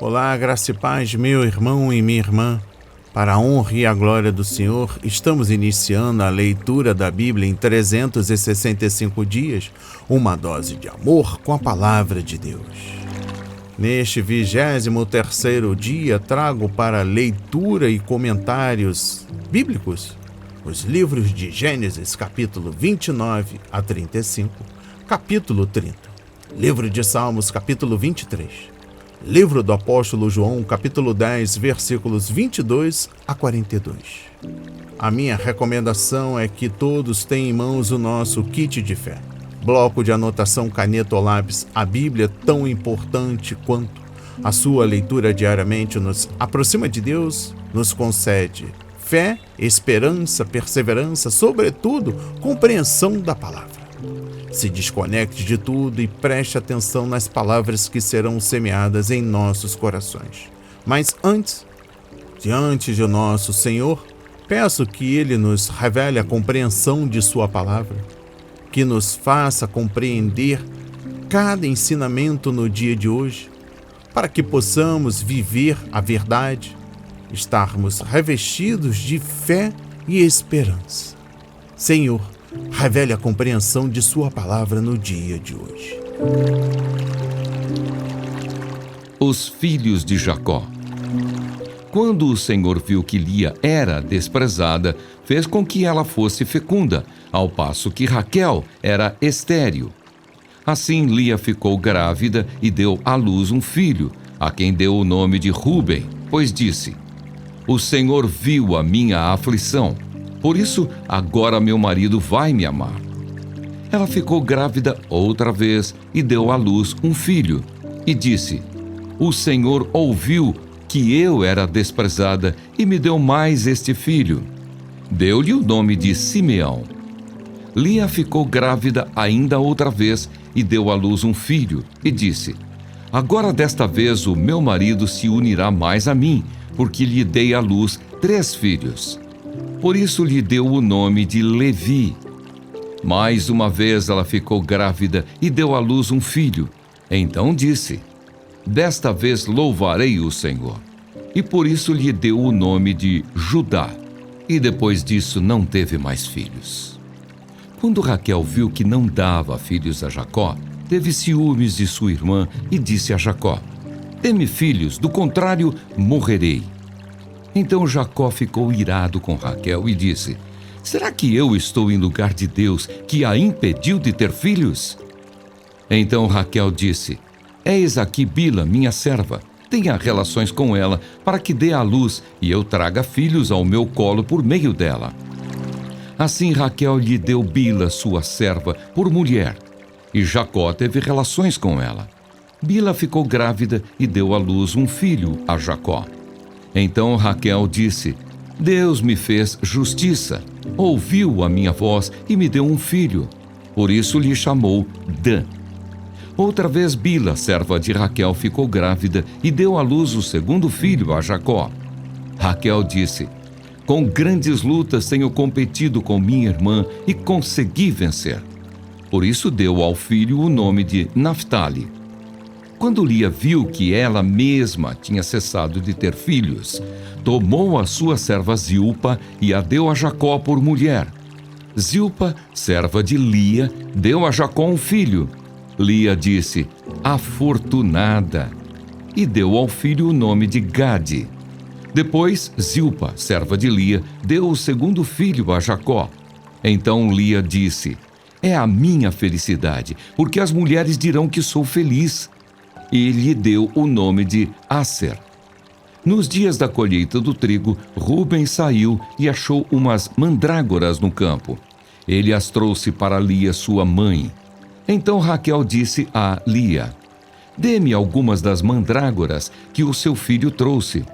Olá, graça e paz, meu irmão e minha irmã. Para a honra e a glória do Senhor, estamos iniciando a leitura da Bíblia em 365 dias, uma dose de amor com a Palavra de Deus. Neste 23º dia, trago para leitura e comentários bíblicos os livros de Gênesis, capítulo 29 a 35, capítulo 30, livro de Salmos, capítulo 23, livro do apóstolo João, capítulo 10, versículos 22 a 42. A minha recomendação é que todos tenham em mãos o nosso kit de fé. Bloco de anotação, caneta ou lápis. A Bíblia, tão importante quanto a sua leitura diariamente, nos aproxima de Deus, nos concede fé, esperança, perseverança, sobretudo, compreensão da palavra. Se desconecte de tudo e preste atenção nas palavras que serão semeadas em nossos corações. Mas antes, diante de nosso Senhor, peço que Ele nos revele a compreensão de Sua palavra, que nos faça compreender cada ensinamento no dia de hoje, para que possamos viver a verdade, estarmos revestidos de fé e esperança. Senhor, revele a compreensão de Sua palavra no dia de hoje. Os filhos de Jacó. Quando o Senhor viu que Lia era desprezada, fez com que ela fosse fecunda, ao passo que Raquel era estéril. Assim Lia ficou grávida e deu à luz um filho, a quem deu o nome de Ruben, pois disse: "O Senhor viu a minha aflição, por isso agora meu marido vai me amar." Ela ficou grávida outra vez e deu à luz um filho, e disse: "O Senhor ouviu que eu era desprezada e me deu mais este filho." Deu-lhe o nome de Simeão. Lia ficou grávida ainda outra vez e deu à luz um filho, e disse: "Agora desta vez o meu marido se unirá mais a mim, porque lhe dei à luz 3 filhos. Por isso lhe deu o nome de Levi." Mais uma vez ela ficou grávida e deu à luz um filho. Então disse: "Desta vez louvarei o Senhor." E por isso lhe deu o nome de Judá. E depois disso não teve mais filhos. Quando Raquel viu que não dava filhos a Jacó, teve ciúmes de sua irmã e disse a Jacó: "Dê-me filhos, do contrário, morrerei." Então Jacó ficou irado com Raquel e disse: "Será que eu estou em lugar de Deus, que a impediu de ter filhos?" Então Raquel disse: "Eis aqui Bila, minha serva. Tenha relações com ela, para que dê à luz e eu traga filhos ao meu colo por meio dela." Assim Raquel lhe deu Bila, sua serva, por mulher, e Jacó teve relações com ela. Bila ficou grávida e deu à luz um filho a Jacó. Então Raquel disse: "Deus me fez justiça, ouviu a minha voz e me deu um filho." Por isso lhe chamou Dan. Outra vez Bila, serva de Raquel, ficou grávida e deu à luz o segundo filho a Jacó. Raquel disse: "Com grandes lutas tenho competido com minha irmã e consegui vencer." Por isso deu ao filho o nome de Naftali. Quando Lia viu que ela mesma tinha cessado de ter filhos, tomou a sua serva Zilpa e a deu a Jacó por mulher. Zilpa, serva de Lia, deu a Jacó um filho. Lia disse: "Afortunada," e deu ao filho o nome de Gade. Depois, Zilpa, serva de Lia, deu o segundo filho a Jacó. Então Lia disse: "É a minha felicidade, porque as mulheres dirão que sou feliz." E lhe deu o nome de Asser. Nos dias da colheita do trigo, Ruben saiu e achou umas mandrágoras no campo. Ele as trouxe para Lia, sua mãe. Então Raquel disse a Lia: "Dê-me algumas das mandrágoras que o seu filho trouxe."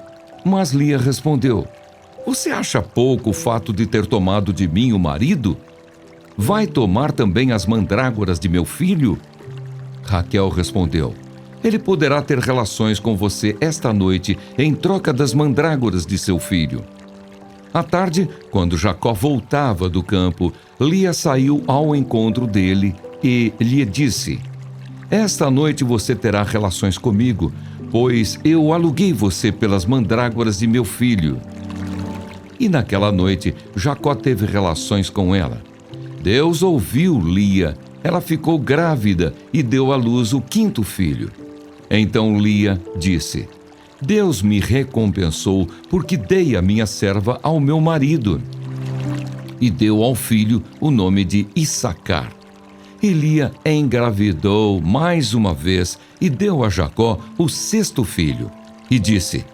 Mas Lia respondeu: "Você acha pouco o fato de ter tomado de mim o marido? Vai tomar também as mandrágoras de meu filho?" Raquel respondeu: "Ele poderá ter relações com você esta noite em troca das mandrágoras de seu filho." À tarde, quando Jacó voltava do campo, Lia saiu ao encontro dele e lhe disse: "Esta noite você terá relações comigo, pois eu aluguei você pelas mandrágoras de meu filho. E naquela noite, Jacó teve relações com ela. Deus ouviu Lia, ela ficou grávida e deu à luz o 5º filho. Então Lia disse: Deus me recompensou porque dei a minha serva ao meu marido. E deu ao filho o nome de Issacar. E Lia engravidou mais uma vez e deu a Jacó o 6º filho. E disse: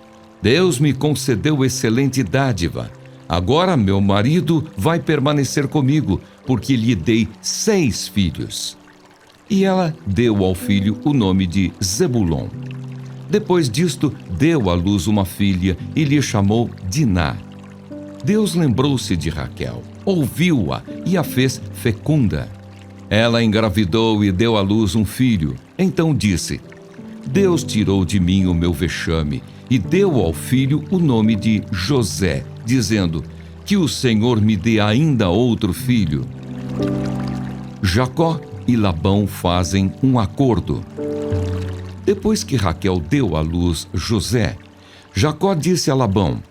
Deus me concedeu excelente dádiva. Agora meu marido vai permanecer comigo, porque lhe dei 6 filhos. E ela deu ao filho o nome de Zebulon. Depois disto, deu à luz uma filha e lhe chamou Diná. Deus lembrou-se de Raquel, ouviu-a e a fez fecunda. Ela engravidou e deu à luz um filho. Então disse: Deus tirou de mim o meu vexame e deu ao filho o nome de José, dizendo: que o Senhor me dê ainda outro filho. Jacó e Labão fazem um acordo. Depois que Raquel deu à luz José, Jacó disse a Labão: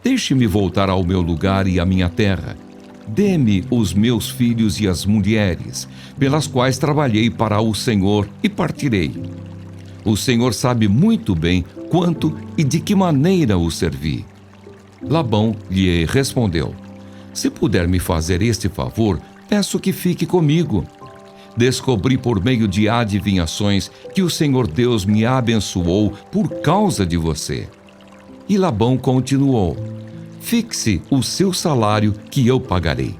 Deixe-me voltar ao meu lugar e à minha terra. Dê-me os meus filhos e as mulheres, pelas quais trabalhei para o Senhor, e partirei. O Senhor sabe muito bem quanto e de que maneira o servi. Labão lhe respondeu: Se puder me fazer este favor, peço que fique comigo. Descobri por meio de adivinhações que o Senhor Deus me abençoou por causa de você. E Labão continuou: Fixe o seu salário que eu pagarei.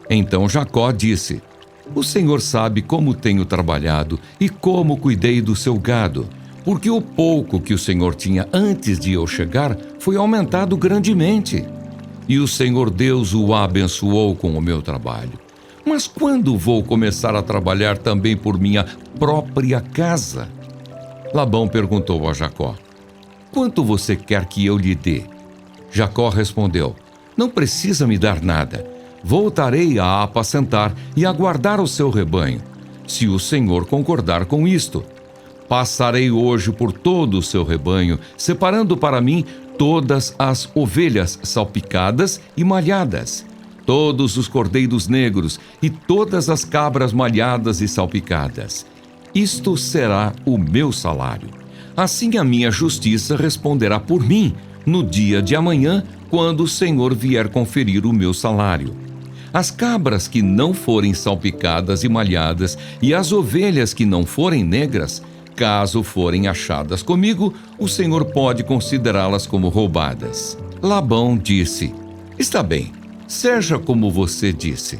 Então Jacó disse: O Senhor sabe como tenho trabalhado e como cuidei do seu gado, porque o pouco que o Senhor tinha antes de eu chegar foi aumentado grandemente. E o Senhor Deus o abençoou com o meu trabalho. Mas quando vou começar a trabalhar também por minha própria casa? Labão perguntou a Jacó: Quanto você quer que eu lhe dê? Jacó respondeu: Não precisa me dar nada. Voltarei a apacentar e a guardar o seu rebanho, se o Senhor concordar com isto. Passarei hoje por todo o seu rebanho, separando para mim todas as ovelhas salpicadas e malhadas, todos os cordeiros negros e todas as cabras malhadas e salpicadas. Isto será o meu salário. Assim a minha justiça responderá por mim no dia de amanhã, quando o Senhor vier conferir o meu salário. As cabras que não forem salpicadas e malhadas e as ovelhas que não forem negras, caso forem achadas comigo, o Senhor pode considerá-las como roubadas. Labão disse: Está bem, seja como você disse.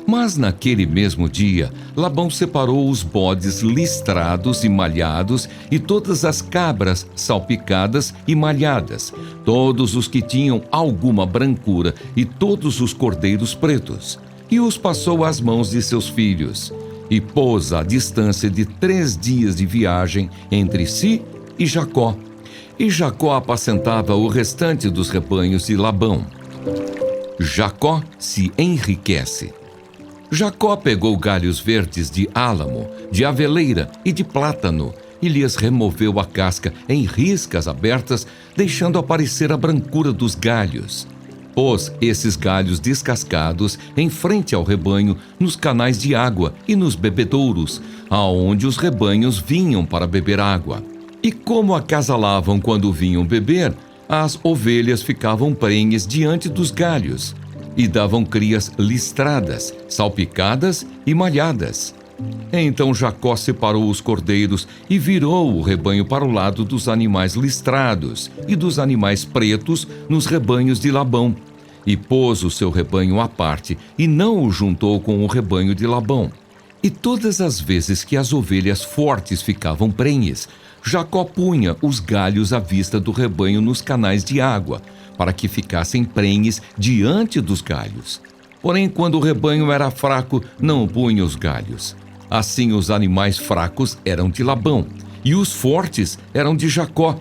Mas naquele mesmo dia, Labão separou os bodes listrados e malhados e todas as cabras salpicadas e malhadas, todos os que tinham alguma brancura e todos os cordeiros pretos, e os passou às mãos de seus filhos, e pôs a distância de 3 dias de viagem entre si e Jacó. E Jacó apacentava o restante dos rebanhos de Labão. Jacó se enriquece. Jacó pegou galhos verdes de álamo, de aveleira e de plátano, e lhes removeu a casca em riscas abertas, deixando aparecer a brancura dos galhos. Pôs esses galhos descascados em frente ao rebanho, nos canais de água e nos bebedouros, aonde os rebanhos vinham para beber água. E como acasalavam quando vinham beber, as ovelhas ficavam prenhes diante dos galhos, e davam crias listradas, salpicadas e malhadas. Então Jacó separou os cordeiros e virou o rebanho para o lado dos animais listrados e dos animais pretos nos rebanhos de Labão, e pôs o seu rebanho à parte, e não o juntou com o rebanho de Labão. E todas as vezes que as ovelhas fortes ficavam prenhes, Jacó punha os galhos à vista do rebanho nos canais de água, para que ficassem prenhes diante dos galhos. Porém, quando o rebanho era fraco, não punha os galhos. Assim, os animais fracos eram de Labão, e os fortes eram de Jacó.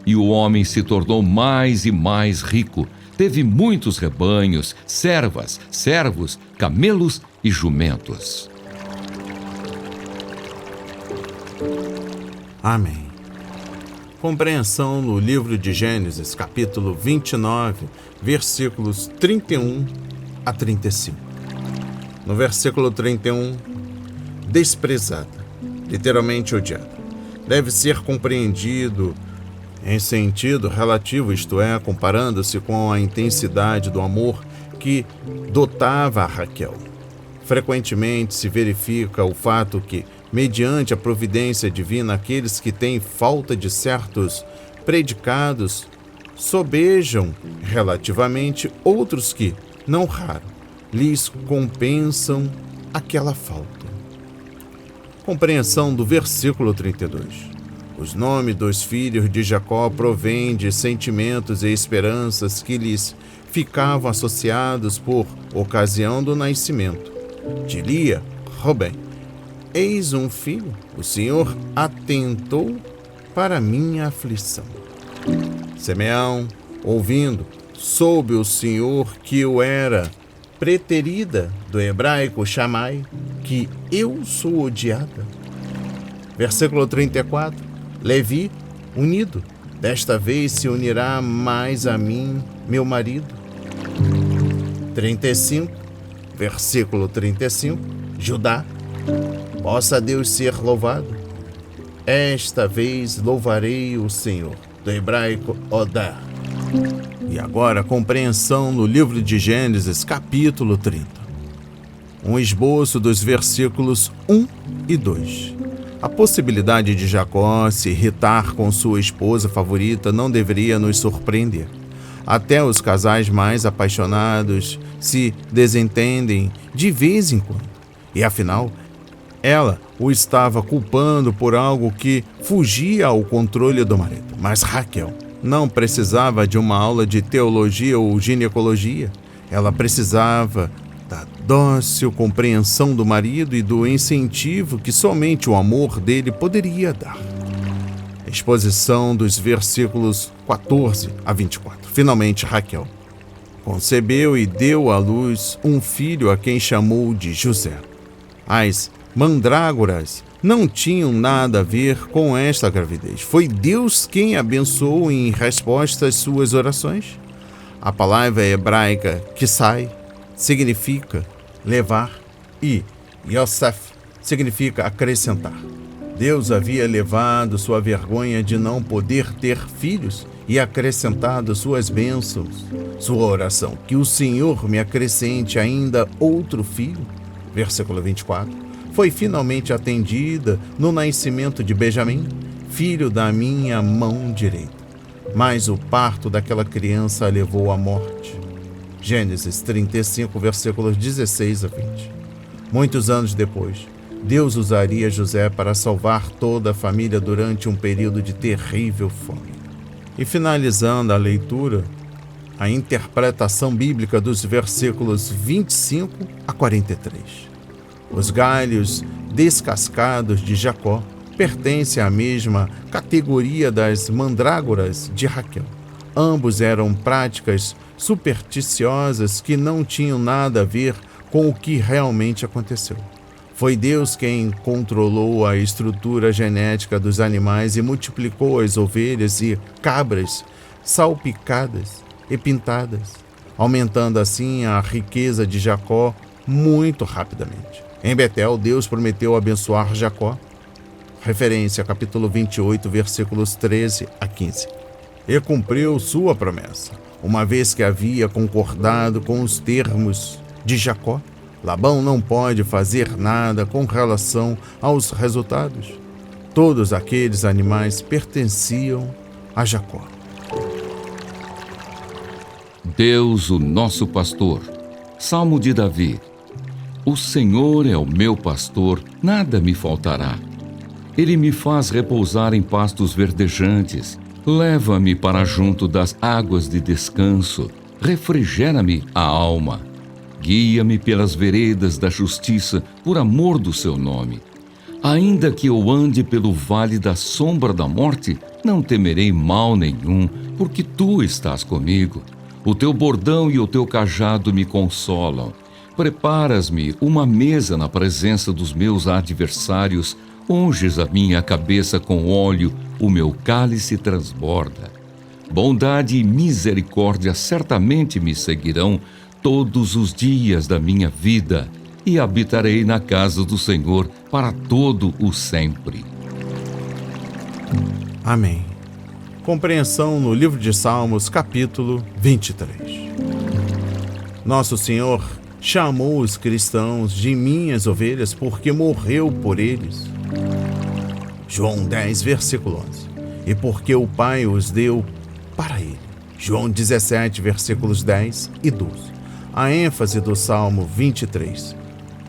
E o homem se tornou mais e mais rico. Teve muitos rebanhos, servas, servos, camelos e jumentos. Amém. Compreensão no livro de Gênesis, capítulo 29, versículos 31 a 35. No versículo 31, desprezada, literalmente odiada, deve ser compreendido em sentido relativo, isto é, comparando-se com a intensidade do amor que dotava a Raquel. Frequentemente se verifica o fato que, mediante a providência divina, aqueles que têm falta de certos predicados sobejam relativamente outros que, não raro, lhes compensam aquela falta. Compreensão do versículo 32. Os nomes dos filhos de Jacó provêm de sentimentos e esperanças que lhes ficavam associados por ocasião do nascimento. De Lia, Robém. Eis um filho, o Senhor atentou para minha aflição. Simeão, ouvindo, soube o Senhor que eu era preterida, do hebraico chamai, que eu sou odiada. Versículo 34. Levi, unido, desta vez se unirá mais a mim, meu marido. 35. Versículo 35. Judá, possa Deus ser louvado. Esta vez louvarei o Senhor. Do hebraico Odá. E agora, compreensão no livro de Gênesis, capítulo 30. Um esboço dos versículos 1 e 2. A possibilidade de Jacó se irritar com sua esposa favorita não deveria nos surpreender. Até os casais mais apaixonados se desentendem de vez em quando. E afinal, ela o estava culpando por algo que fugia ao controle do marido. Mas Raquel não precisava de uma aula de teologia ou ginecologia. Ela precisava da dócil compreensão do marido e do incentivo que somente o amor dele poderia dar. Exposição dos versículos 14 a 24. Finalmente, Raquel concebeu e deu à luz um filho a quem chamou de José. As mandrágoras não tinham nada a ver com esta gravidez. Foi Deus quem abençoou em resposta às suas orações. A palavra hebraica Kisai significa levar e Yosef significa acrescentar. Deus havia levado sua vergonha de não poder ter filhos e acrescentado suas bênçãos. Sua oração, que o Senhor me acrescente ainda outro filho, versículo 24, foi finalmente atendida no nascimento de Benjamim, filho da minha mão direita. Mas o parto daquela criança a levou à morte. Gênesis 35, versículos 16 a 20. Muitos anos depois, Deus usaria José para salvar toda a família durante um período de terrível fome. E finalizando a leitura, a interpretação bíblica dos versículos 25 a 43. Os galhos descascados de Jacó pertencem à mesma categoria das mandrágoras de Raquel. Ambos eram práticas supersticiosas que não tinham nada a ver com o que realmente aconteceu. Foi Deus quem controlou a estrutura genética dos animais e multiplicou as ovelhas e cabras salpicadas e pintadas, aumentando assim a riqueza de Jacó muito rapidamente. Em Betel, Deus prometeu abençoar Jacó. Referência, capítulo 28, versículos 13 a 15. E cumpriu sua promessa, uma vez que havia concordado com os termos de Jacó. Labão não pode fazer nada com relação aos resultados. Todos aqueles animais pertenciam a Jacó. Deus, o nosso pastor. Salmo de Davi. O Senhor é o meu pastor, nada me faltará. Ele me faz repousar em pastos verdejantes. Leva-me para junto das águas de descanso. Refrigera-me a alma. Guia-me pelas veredas da justiça, por amor do seu nome. Ainda que eu ande pelo vale da sombra da morte, não temerei mal nenhum, porque tu estás comigo. O teu bordão e o teu cajado me consolam. Preparas-me uma mesa na presença dos meus adversários, Unges a minha cabeça com óleo, o meu cálice transborda. Bondade e misericórdia certamente me seguirão todos os dias da minha vida, e habitarei na casa do Senhor para todo o sempre. Amém. Compreensão no livro de Salmos, capítulo 23. Nosso Senhor chamou os cristãos de minhas ovelhas porque morreu por eles. João 10, versículo 11. E porque o Pai os deu para ele. João 17, versículos 10 e 12. A ênfase do Salmo 23,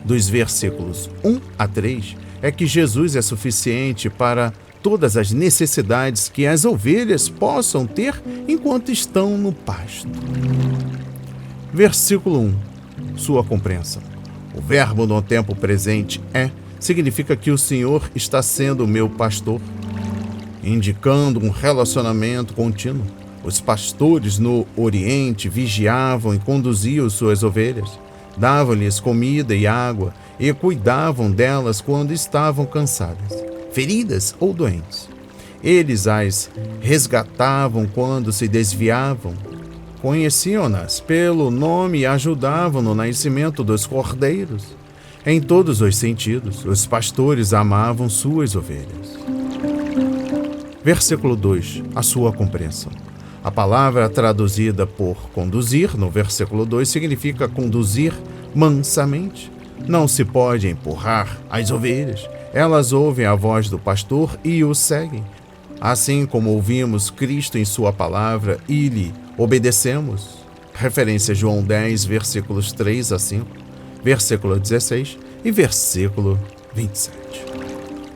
dos versículos 1 a 3, é que Jesus é suficiente para todas as necessidades que as ovelhas possam ter enquanto estão no pasto. Versículo 1. Sua compreensão. O verbo no tempo presente significa que o Senhor está sendo o meu pastor, indicando um relacionamento contínuo. Os pastores no Oriente vigiavam e conduziam suas ovelhas, davam-lhes comida e água e cuidavam delas quando estavam cansadas, feridas ou doentes. Eles as resgatavam quando se desviavam, conheciam-nas pelo nome e ajudavam no nascimento dos cordeiros. Em todos os sentidos, os pastores amavam suas ovelhas. Versículo 2. A sua compreensão. A palavra traduzida por conduzir, no versículo 2, significa conduzir mansamente. Não se pode empurrar as ovelhas. Elas ouvem a voz do pastor e o seguem. Assim como ouvimos Cristo em sua palavra e lhe obedecemos. Referência João 10, versículos 3 a 5, versículo 16 e versículo 27.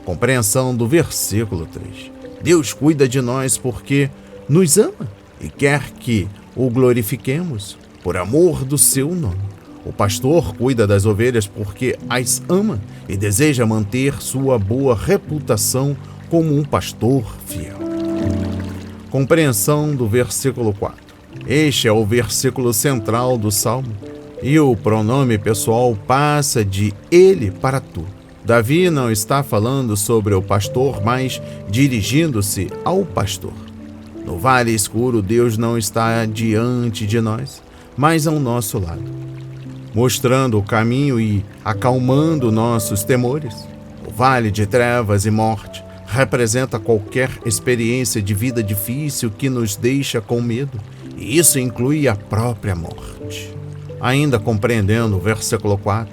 Compreensão do versículo 3. Deus cuida de nós porque nos ama e quer que o glorifiquemos por amor do seu nome. O pastor cuida das ovelhas porque as ama e deseja manter sua boa reputação como um pastor fiel. Compreensão do versículo 4. Este é o versículo central do Salmo, e o pronome pessoal passa de ele para tu. Davi não está falando sobre o pastor, mas dirigindo-se ao pastor. No vale escuro, Deus não está diante de nós, mas ao nosso lado, mostrando o caminho e acalmando nossos temores. O vale de trevas e morte representa qualquer experiência de vida difícil que nos deixa com medo, e isso inclui a própria morte. Ainda compreendendo o versículo 4.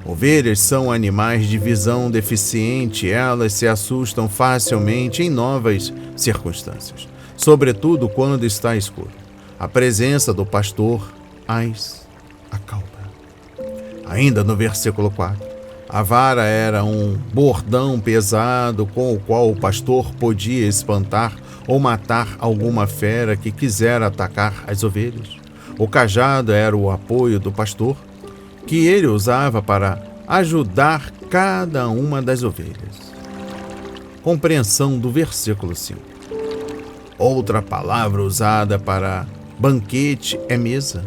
Ovelhas são animais de visão deficiente, elas se assustam facilmente em novas circunstâncias, sobretudo quando está escuro. A presença do pastor as acalma. Ainda no versículo 4, a vara era um bordão pesado com o qual o pastor podia espantar ou matar alguma fera que quisera atacar as ovelhas. O cajado era o apoio do pastor, que ele usava para ajudar cada uma das ovelhas. Compreensão do versículo 5. Outra palavra usada para banquete é mesa.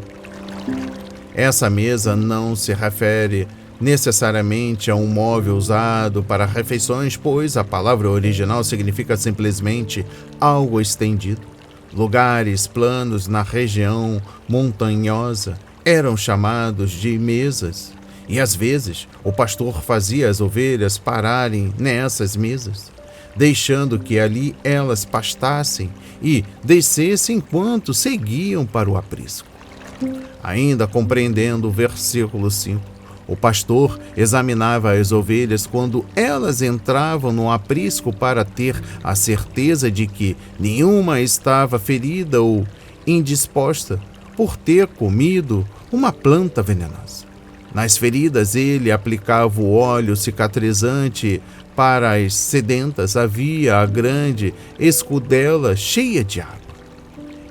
Essa mesa não se refere necessariamente a um móvel usado para refeições, pois a palavra original significa simplesmente algo estendido. Lugares planos na região montanhosa eram chamados de mesas, e às vezes o pastor fazia as ovelhas pararem nessas mesas, deixando que ali elas pastassem e descessem enquanto seguiam para o aprisco. Ainda compreendendo o versículo 5, o pastor examinava as ovelhas quando elas entravam no aprisco para ter a certeza de que nenhuma estava ferida ou indisposta por ter comido uma planta venenosa. Nas feridas ele aplicava o óleo cicatrizante, para as sedentas havia a grande escudela cheia de água.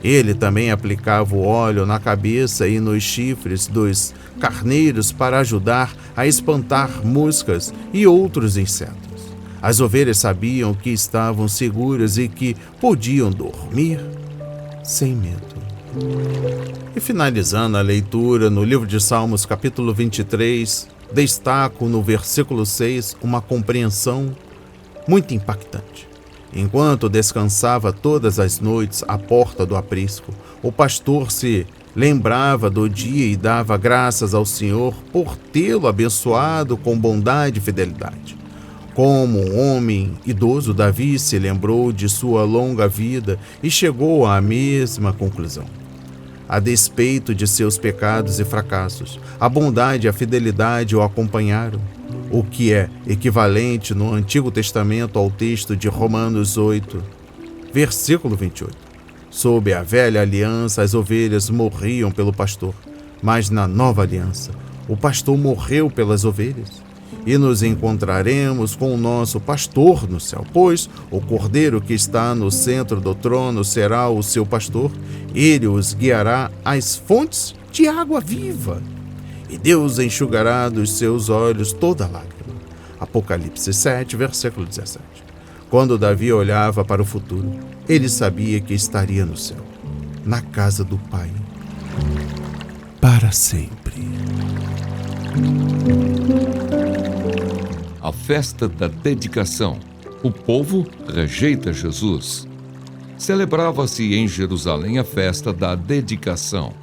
Ele também aplicava o óleo na cabeça e nos chifres dos carneiros para ajudar a espantar moscas e outros insetos. As ovelhas sabiam que estavam seguras e que podiam dormir sem medo. E finalizando a leitura no livro de Salmos, capítulo 23, destaco no versículo 6 uma compreensão muito impactante. Enquanto descansava todas as noites à porta do aprisco, o pastor se lembrava do dia e dava graças ao Senhor por tê-lo abençoado com bondade e fidelidade. Como um homem idoso, Davi se lembrou de sua longa vida e chegou à mesma conclusão. A despeito de seus pecados e fracassos, a bondade e a fidelidade o acompanharam, o que é equivalente no Antigo Testamento ao texto de Romanos 8, versículo 28. Sob a velha aliança, as ovelhas morriam pelo pastor, mas na nova aliança, o pastor morreu pelas ovelhas. E nos encontraremos com o nosso pastor no céu, pois o cordeiro que está no centro do trono será o seu pastor. Ele os guiará às fontes de água viva, e Deus enxugará dos seus olhos toda lágrima. Apocalipse 7, versículo 17. Quando Davi olhava para o futuro, ele sabia que estaria no céu, na casa do Pai, para sempre. A festa da dedicação. O povo rejeita Jesus. Celebrava-se em Jerusalém a festa da dedicação.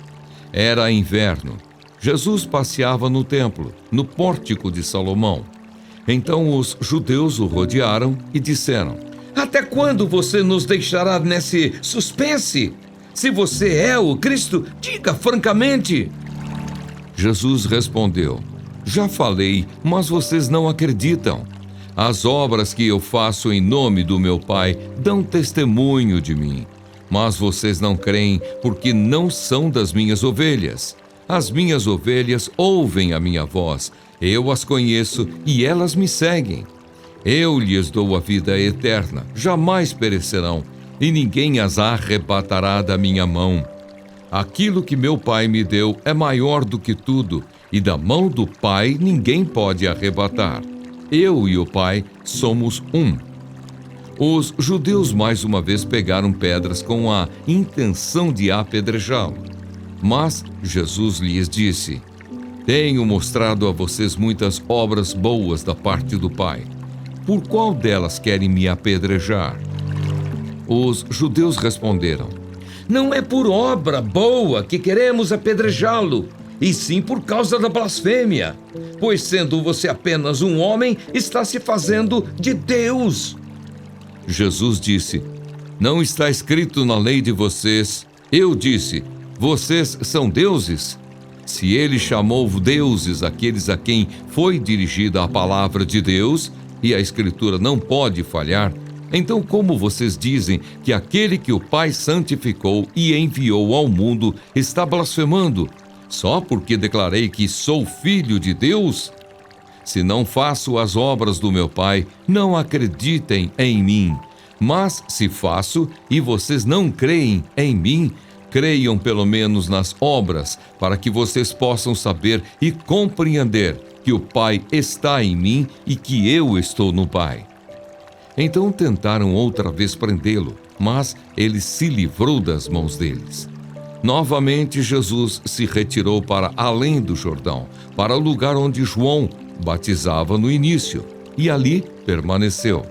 Era inverno. Jesus passeava no templo, no pórtico de Salomão. Então os judeus o rodearam e disseram: "Até quando você nos deixará nesse suspense? Se você é o Cristo, diga francamente." Jesus respondeu: "Já falei, mas vocês não acreditam. As obras que eu faço em nome do meu Pai dão testemunho de mim. Mas vocês não creem porque não são das minhas ovelhas. As minhas ovelhas ouvem a minha voz. Eu as conheço e elas me seguem. Eu lhes dou a vida eterna, jamais perecerão, e ninguém as arrebatará da minha mão. Aquilo que meu Pai me deu é maior do que tudo, e da mão do Pai ninguém pode arrebatar. Eu e o Pai somos um." Os judeus mais uma vez pegaram pedras com a intenção de apedrejá-lo. Mas Jesus lhes disse: "Tenho mostrado a vocês muitas obras boas da parte do Pai. Por qual delas querem me apedrejar?" Os judeus responderam: "Não é por obra boa que queremos apedrejá-lo, e sim por causa da blasfêmia. Pois, sendo você apenas um homem, está se fazendo de Deus." Jesus disse: "Não está escrito na lei de vocês? Eu disse: vocês são deuses? Se ele chamou deuses aqueles a quem foi dirigida a palavra de Deus, e a Escritura não pode falhar, então como vocês dizem que aquele que o Pai santificou e enviou ao mundo está blasfemando, só porque declarei que sou filho de Deus? Se não faço as obras do meu Pai, não acreditem em mim. Mas se faço e vocês não creem em mim, creiam pelo menos nas obras, para que vocês possam saber e compreender que o Pai está em mim e que eu estou no Pai." Então tentaram outra vez prendê-lo, mas ele se livrou das mãos deles. Novamente Jesus se retirou para além do Jordão, para o lugar onde João batizava no início, e ali permaneceu.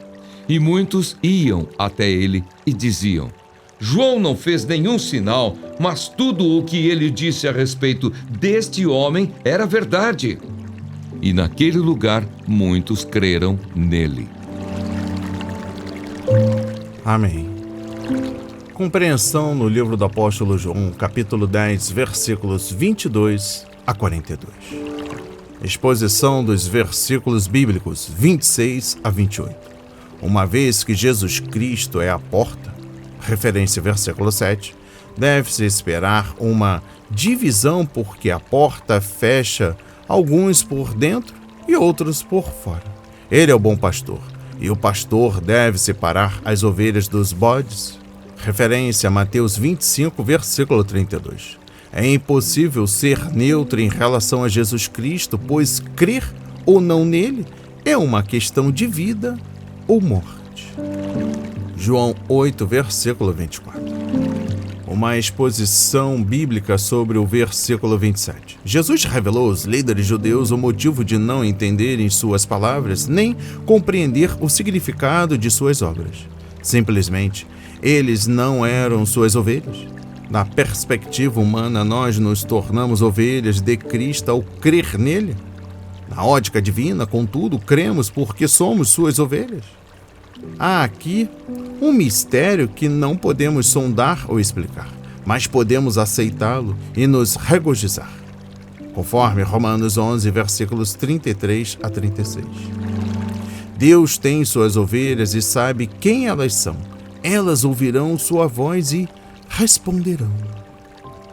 E muitos iam até ele e diziam: "João não fez nenhum sinal, mas tudo o que ele disse a respeito deste homem era verdade." E naquele lugar muitos creram nele. Amém. Compreensão no livro do apóstolo João, capítulo 10, versículos 22 a 42. Exposição dos versículos bíblicos 26 a 28. Uma vez que Jesus Cristo é a porta, referência versículo 7, deve-se esperar uma divisão porque a porta fecha alguns por dentro e outros por fora. Ele é o bom pastor, e o pastor deve separar as ovelhas dos bodes. Referência a Mateus 25, versículo 32. É impossível ser neutro em relação a Jesus Cristo, pois crer ou não nele é uma questão de vida ou morte. João 8, versículo 24. O uma exposição bíblica sobre o versículo 27. Jesus revelou aos líderes judeus o motivo de não entenderem suas palavras nem compreender o significado de suas obras. Simplesmente, eles não eram suas ovelhas. Na perspectiva humana, nós nos tornamos ovelhas de Cristo ao crer nele. Na ótica divina, contudo, cremos porque somos suas ovelhas. Há aqui um mistério que não podemos sondar ou explicar, mas podemos aceitá-lo e nos regozijar, conforme Romanos 11, versículos 33 a 36. Deus tem suas ovelhas e sabe quem elas são. Elas ouvirão sua voz e responderão.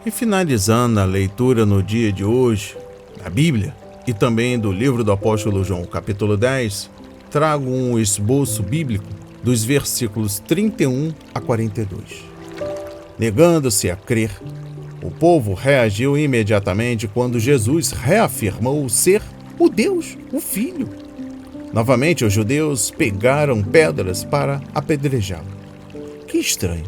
E finalizando a leitura no dia de hoje da Bíblia e também do livro do apóstolo João, capítulo 10, trago um esboço bíblico dos versículos 31 a 42. Negando-se a crer, o povo reagiu imediatamente quando Jesus reafirmou ser o Deus, o Filho. Novamente, os judeus pegaram pedras para apedrejá-lo. Que estranho!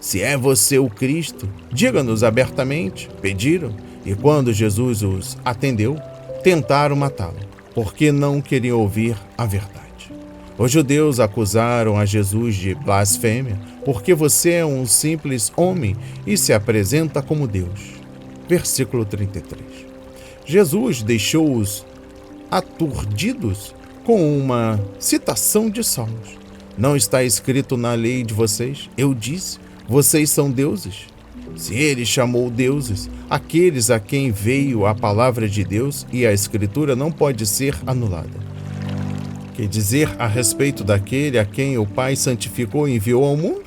Se é você o Cristo, diga-nos abertamente, pediram, e quando Jesus os atendeu, tentaram matá-lo, porque não queriam ouvir a verdade. Os judeus acusaram a Jesus de blasfêmia, porque você é um simples homem e se apresenta como Deus. Versículo 33. Jesus deixou-os aturdidos com uma citação de Salmos. Não está escrito na lei de vocês? Eu disse, vocês são deuses. Se ele chamou deuses, aqueles a quem veio a palavra de Deus e a Escritura não pode ser anulada. Que dizer a respeito daquele a quem o Pai santificou e enviou ao mundo?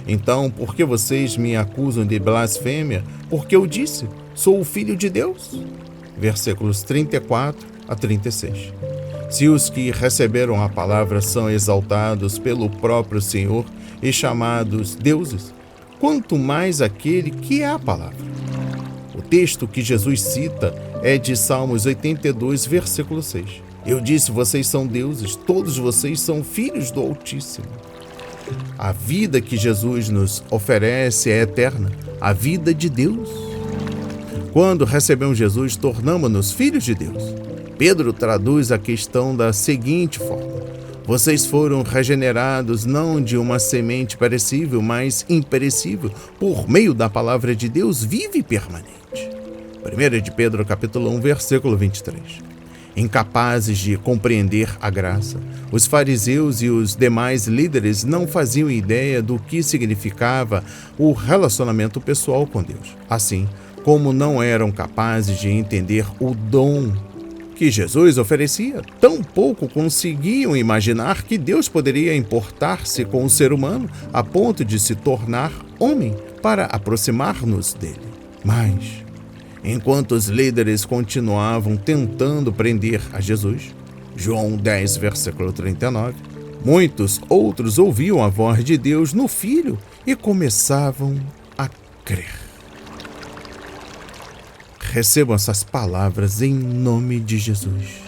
Então, por que vocês me acusam de blasfêmia? Porque eu disse, sou o Filho de Deus. Versículos 34 a 36. Se os que receberam a palavra são exaltados pelo próprio Senhor e chamados deuses, quanto mais aquele que é a palavra. O texto que Jesus cita é de Salmos 82, versículo 6. Eu disse, vocês são deuses, todos vocês são filhos do Altíssimo. A vida que Jesus nos oferece é eterna, a vida de Deus. Quando recebemos Jesus, tornamos-nos filhos de Deus. Pedro traduz a questão da seguinte forma: vocês foram regenerados não de uma semente perecível, mas imperecível, por meio da palavra de Deus viva e permanente. 1 de Pedro, capítulo 1, versículo 23. Incapazes de compreender a graça, os fariseus e os demais líderes não faziam ideia do que significava o relacionamento pessoal com Deus. Assim, como não eram capazes de entender o dom que Jesus oferecia, tampouco conseguiam imaginar que Deus poderia importar-se com o ser humano a ponto de se tornar homem para aproximar-nos dele. Mas, enquanto os líderes continuavam tentando prender a Jesus, João 10, versículo 39, muitos outros ouviam a voz de Deus no Filho e começavam a crer. Recebam essas palavras em nome de Jesus.